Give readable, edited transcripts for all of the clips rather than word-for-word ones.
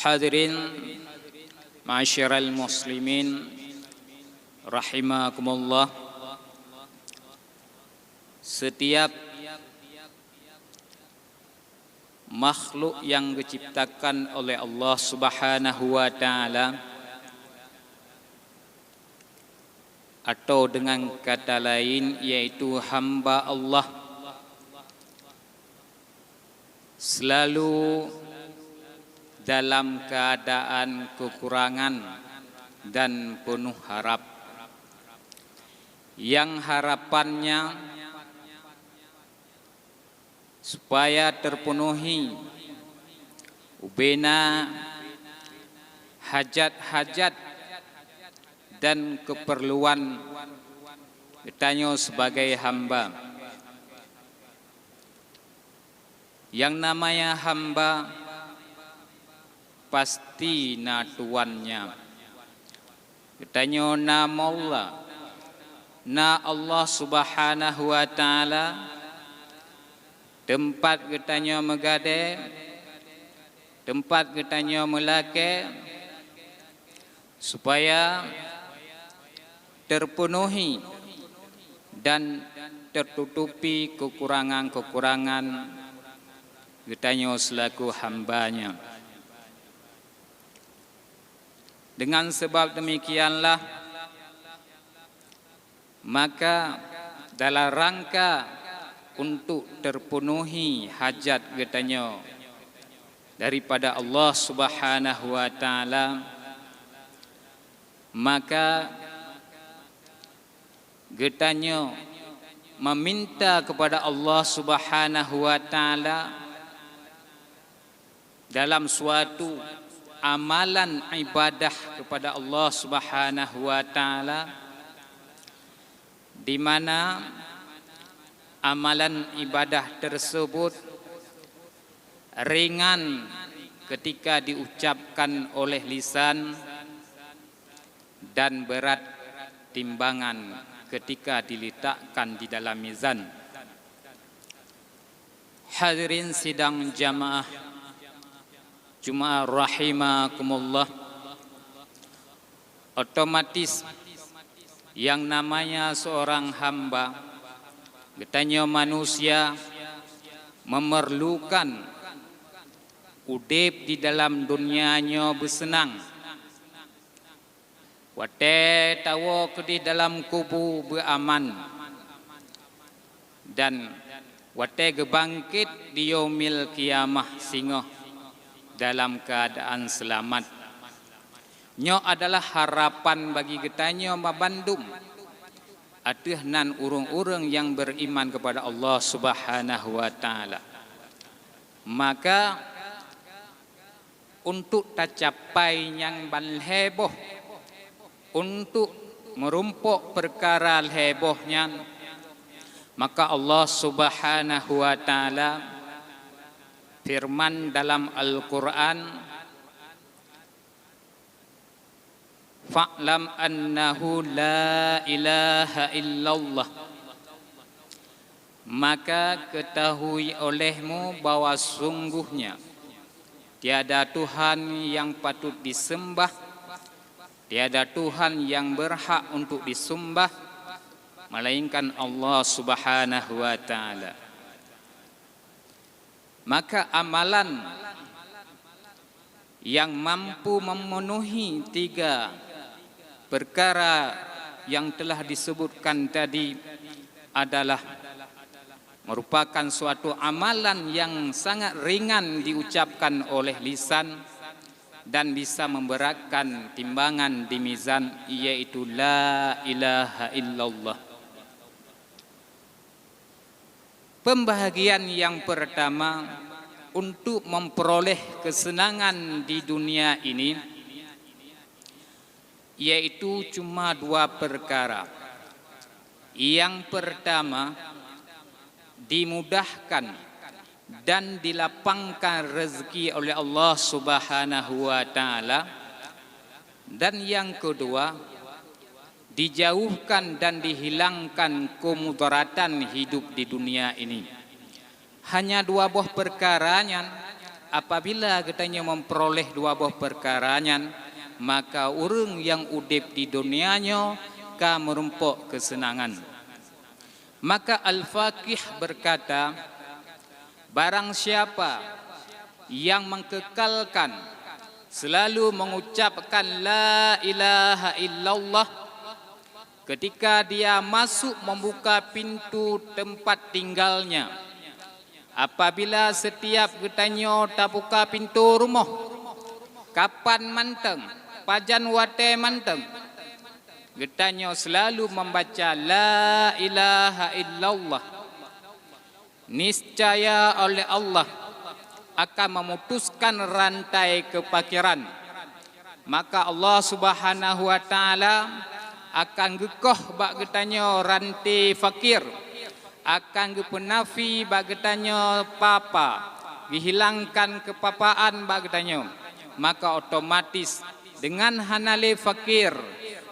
Hadirin ma'asyiral muslimin rahimakumullah. Setiap makhluk yang diciptakan oleh Allah Subhanahu wa taala, atau dengan kata lain yaitu hamba Allah, selalu dalam keadaan kekurangan dan penuh harap, yang harapannya supaya terpenuhi ubena hajat-hajat dan keperluan kitanya sebagai hamba. Yang namanya hamba pasti na tuannya. Kitanya nama Allah, na Allah Subhanahu wa taala, tempat kitanya megade, tempat kitanya melake, supaya terpenuhi dan tertutupi kekurangan-kekurangan kitanya selaku hambanya. Dengan sebab demikianlah, maka dalam rangka untuk terpenuhi hajat kitanya daripada Allah Subhanahu wa taala, maka kitanya meminta kepada Allah Subhanahu wa taala dalam suatu amalan ibadah kepada Allah Subhanahu wa taala, di mana amalan ibadah tersebut ringan ketika diucapkan oleh lisan dan berat timbangan ketika diletakkan di dalam mizan. Hadirin sidang jamaah Jumaah rahimakumullah, otomatis yang namanya seorang hamba, kitanya manusia, memerlukan udip di dalam dunianya bersenang. Wate tawo ke di dalam kubu beraman, dan wate gebangkit di yaumil kiamah singoh dalam keadaan selamat. Nyo adalah harapan bagi kitanya mabandum atehnan urang-urang yang beriman kepada Allah Subhanahu wa taala. Maka untuk tercapai yang balheboh, untuk merumpuk perkara hebohnya, maka Allah Subhanahu wa taala firman dalam Al-Quran, fa'lam annahu la ilaha illallah, maka ketahui olehmu bahwa sungguhnya tiada Tuhan yang patut disembah, tiada Tuhan yang berhak untuk disembah melainkan Allah Subhanahu wa taala. Maka amalan yang mampu memenuhi tiga perkara yang telah disebutkan tadi adalah merupakan suatu amalan yang sangat ringan diucapkan oleh lisan dan bisa memberatkan timbangan di mizan, yaitu la ilaha illallah. Pembahagian yang pertama untuk memperoleh kesenangan di dunia ini, yaitu cuma dua perkara. Yang pertama, dimudahkan dan dilapangkan rezeki oleh Allah Subhanahu wa taala, dan yang kedua, dijauhkan dan dihilangkan kemudaratan hidup di dunia ini. Hanya dua buah perkaranya apabila katanya memperoleh dua buah perkaranya, maka orang yang udip di dunianya ka merumpok kesenangan. Maka Al-Faqih berkata, barang siapa yang mengkekalkan selalu mengucapkan la ilaha illallah ketika dia masuk membuka pintu tempat tinggalnya, apabila setiap getanyo tak buka pintu rumah, kapan manteng, pajan wate manteng, getanyo selalu membaca la ilaha illallah, niscaya oleh Allah akan memutuskan rantai kepakiran. Maka Allah Subhanahu wa taala akan gekoh bak getanyo rantai fakir, akan gepenafi bak getanyo papa, dihilangkan kepapaan bak getanyo. Maka otomatis dengan hanale fakir,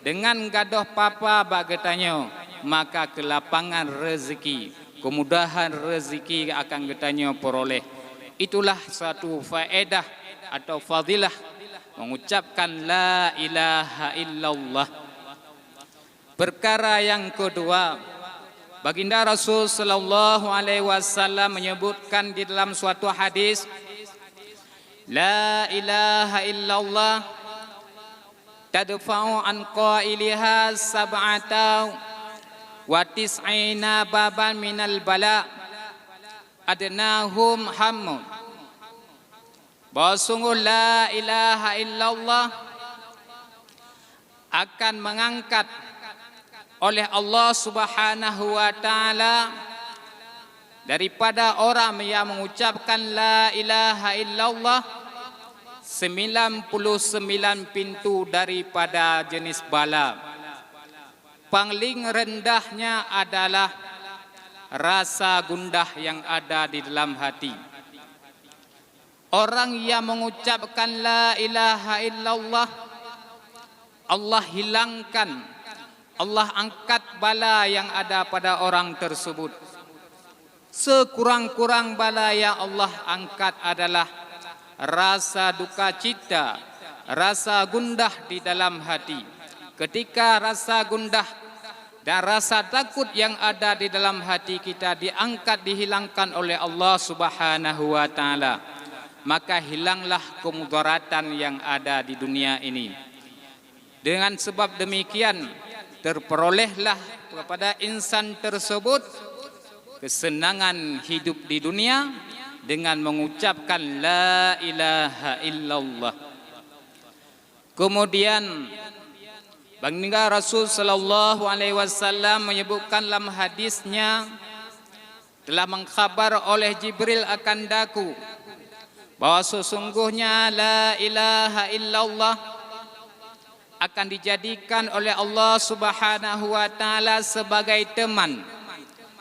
dengan gadoh papa bak getanyo, maka kelapangan rezeki, kemudahan rezeki akan getanyo peroleh. Itulah satu faedah atau fadilah mengucapkan la ilaha illallah. Perkara yang kedua, baginda Rasul sallallahu alaihi wasallam menyebutkan di dalam suatu hadis, la ilaha illallah tadfa'u an qailiha sab'ata wa tis'ina baban minal bala adnahum hammun. Bahwa sungguh la ilaha illallah akan mengangkat oleh Allah Subhanahu wa taala daripada orang yang mengucapkan la ilaha illallah 99 pintu daripada jenis bala. Paling rendahnya adalah rasa gundah yang ada di dalam hati. Orang yang mengucapkan la ilaha illallah, Allah hilangkan, Allah angkat bala yang ada pada orang tersebut. Sekurang-kurang bala yang Allah angkat adalah rasa duka cita, rasa gundah di dalam hati. Ketika rasa gundah dan rasa takut yang ada di dalam hati kita diangkat, dihilangkan oleh Allah Subhanahu wa taala, maka hilanglah kemudaratan yang ada di dunia ini. Dengan sebab demikian, terperolehlah kepada insan tersebut kesenangan hidup di dunia dengan mengucapkan la ilaha illallah. Kemudian baginda Rasul sallallahu alaihi wasallam menyebutkan dalam hadisnya, telah mengkhabar oleh Jibril akan daku bahwa sesungguhnya la ilaha illallah akan dijadikan oleh Allah Subhanahu wa taala sebagai teman,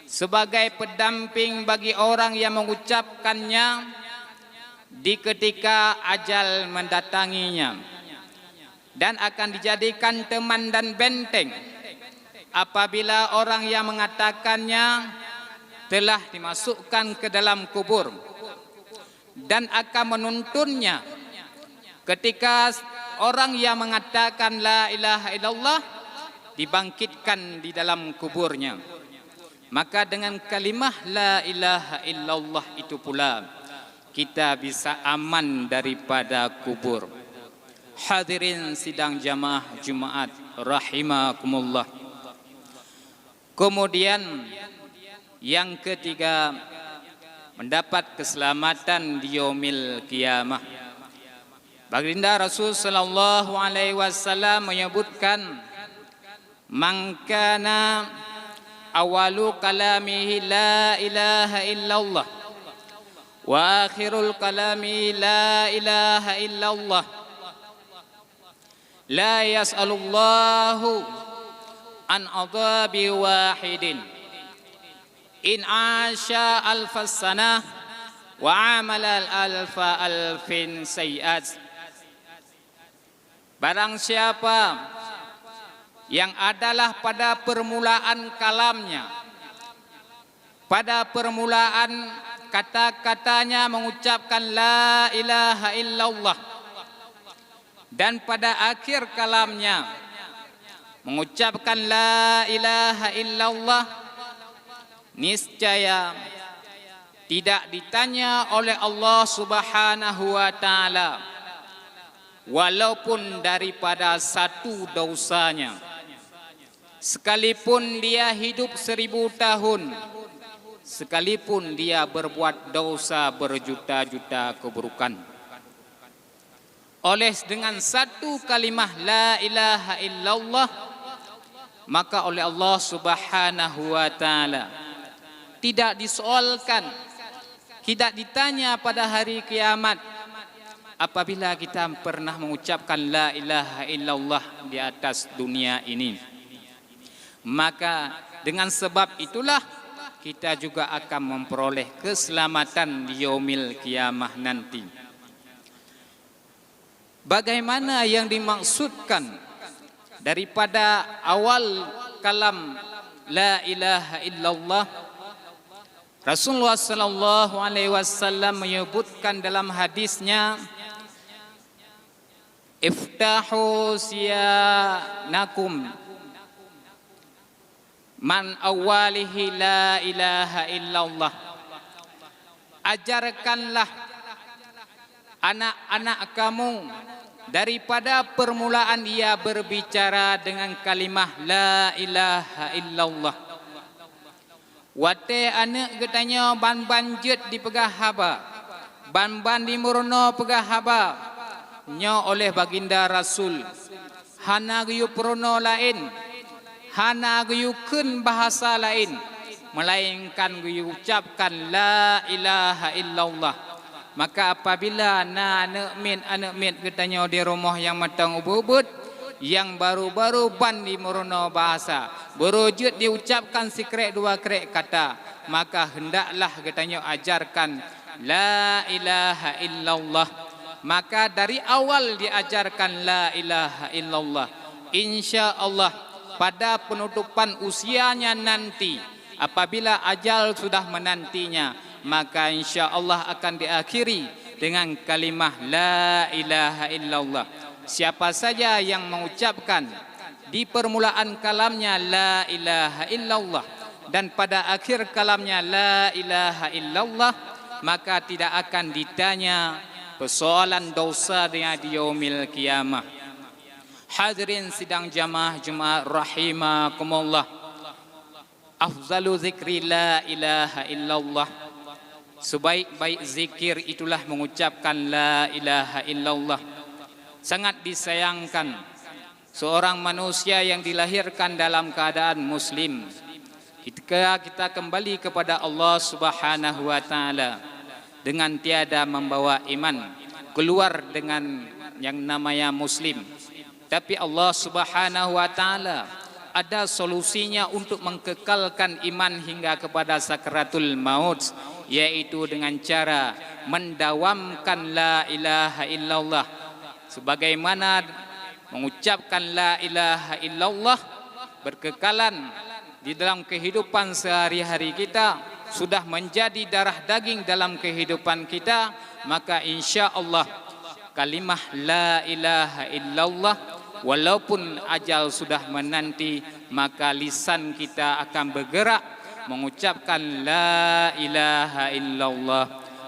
sebagai pendamping bagi orang yang mengucapkannya di ketika ajal mendatanginya, dan akan dijadikan teman dan benteng apabila orang yang mengatakannya telah dimasukkan ke dalam kubur, dan akan menuntunnya ketika orang yang mengatakan la ilaha illallah dibangkitkan di dalam kuburnya. Maka dengan kalimah la ilaha illallah itu pula kita bisa aman daripada kubur. Hadirin sidang jamaah Jumat rahimakumullah. Kemudian yang ketiga, mendapat keselamatan di yaumil qiyamah. Baginda Rasul sallallahu alaihi wasallam menyebutkan, man kana awalu kalamihi la ilaha illallah wa akhirul kalami la ilaha illallah la yas'alullahu an adhabi wahidin in asha alfas sanah wa amala alfa alfin sayiat. Barang siapa yang adalah pada permulaan kalamnya, pada permulaan kata-katanya mengucapkan la ilaha illallah, dan pada akhir kalamnya mengucapkan la ilaha illallah, niscaya tidak ditanya oleh Allah Subhanahu wa taala walaupun daripada satu dosanya, sekalipun dia hidup 1000 tahun, sekalipun dia berbuat dosa berjuta-juta keburukan. Oleh dengan satu kalimah la ilaha illallah, maka oleh Allah Subhanahu wa taala tidak disoalkan, tidak ditanya pada hari kiamat apabila kita pernah mengucapkan la ilaha illallah di atas dunia ini. Maka dengan sebab itulah kita juga akan memperoleh keselamatan di yaumil kiamah nanti. Bagaimana yang dimaksudkan daripada awal kalam la ilaha illallah? Rasulullah sallallahu alaihi wasallam menyebutkan dalam hadisnya, iftahu siyanakum man awalihi la ilaha illallah. Ajarkanlah anak-anak kamu daripada permulaan ia berbicara dengan kalimah la ilaha illallah. Wate anak getanya ban-ban jet di pegah haba, ban-ban di murno pegah haba, nyo oleh baginda Rasul hana guyu prono lain, hana guyu kun bahasa lain, melainkan guyu ucapkan la ilaha illallah. Maka apabila anak min getanya di rumah yang matang ubud, yang baru-baru ban di merono bahasa, berujud diucapkan sikrek 2 krek kata, maka hendaklah getanya ajarkan la ilaha illallah. Maka dari awal diajarkan la ilaha illallah, insya Allah pada penutupan usianya nanti, apabila ajal sudah menantinya, maka insya Allah akan diakhiri dengan kalimah la ilaha illallah. Siapa saja yang mengucapkan di permulaan kalamnya la ilaha illallah dan pada akhir kalamnya la ilaha illallah, maka tidak akan ditanya persoalan dosa dengan di yaumil kiamah. Hadirin sidang jamaah Jumat rahimakumullah, afzalu zikri la ilaha illallah, sebaik-baik zikir itulah mengucapkan la ilaha illallah. Sangat disayangkan seorang manusia yang dilahirkan dalam keadaan muslim, ketika kita kembali kepada Allah Subhanahu wa taala dengan tiada membawa iman, keluar dengan yang namanya muslim. Tapi Allah Subhanahu wa taala ada solusinya untuk mengkekalkan iman hingga kepada sakaratul maut, yaitu dengan cara mendawamkan la ilaha illallah. Sebagaimana mengucapkan la ilaha illallah berkekalan di dalam kehidupan sehari-hari kita, sudah menjadi darah daging dalam kehidupan kita, maka insya Allah kalimah la ilaha illallah walaupun ajal sudah menanti, maka lisan kita akan bergerak mengucapkan la ilaha illallah.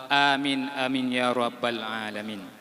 Amin amin ya rabbal alamin.